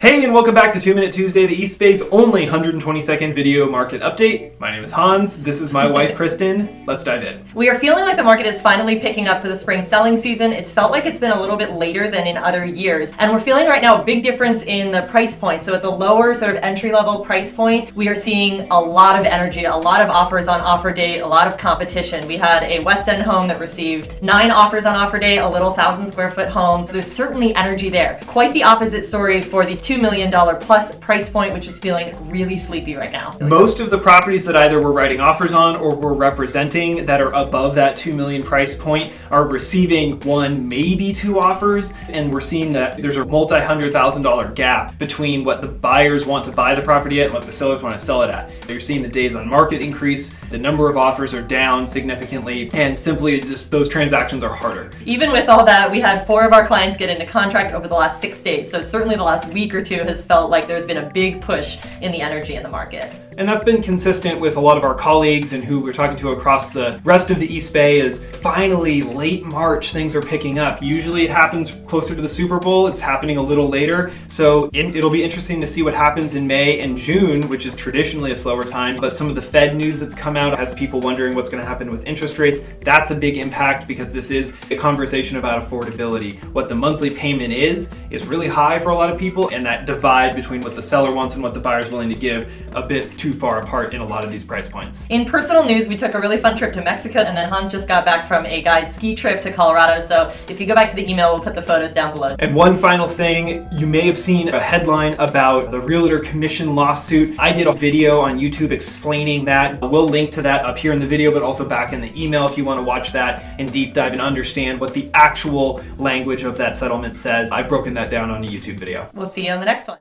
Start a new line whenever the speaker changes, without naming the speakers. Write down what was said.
Hey, and welcome back to 2 Minute Tuesday, the East Bay's only 120-second video market update. My name is Hans. This is my wife, Kristin. Let's dive in.
We are feeling like the market is finally picking up for the spring selling season. It's felt like it's been a little bit later than in other years. And we're feeling right now a big difference in the price point. So at the lower sort of entry-level price point, we are seeing a lot of energy, a lot of offers on offer date, a lot of competition. We had a West End home that received 9 offers on offer date, a little 1,000 square foot home. So there's certainly energy there. Quite the opposite story for the $2 million plus price point, which is feeling really sleepy right now.
Most of the properties that either we're writing offers on or we're representing that are above that $2 million price point are receiving 1, maybe 2 offers. And we're seeing that there's a multi-$100,000 gap between what the buyers want to buy the property at and what the sellers want to sell it at. You're seeing the days on market increase, the number of offers are down significantly, and simply just those transactions are harder.
Even with all that, we had 4 of our clients get into contract over the last 6 days. So certainly the last week or two has felt like there's been a big push in the energy in the market.
And that's been consistent with a lot of our colleagues and who we're talking to across the rest of the East Bay is finally late March, things are picking up. Usually it happens closer to the Super Bowl. It's happening a little later. So it'll be interesting to see what happens in May and June, which is traditionally a slower time. But some of the Fed news that's come out has people wondering what's going to happen with interest rates. That's a big impact because this is a conversation about affordability. What the monthly payment is really high for a lot of people, and that divide between what the seller wants and what the buyer's willing to give a bit too far apart in a lot of these price points.
In personal news, we took a really fun trip to Mexico, and then Hans just got back from a guy's ski trip to Colorado. So if you go back to the email, we'll put the photos down below.
And one final thing, you may have seen a headline about the realtor commission lawsuit. I did a video on YouTube explaining that. We'll link to that up here in the video, but also back in the email if you want to watch that and deep dive and understand what the actual language of that settlement says. I've broken that down on a YouTube video.
We'll see you on the next one.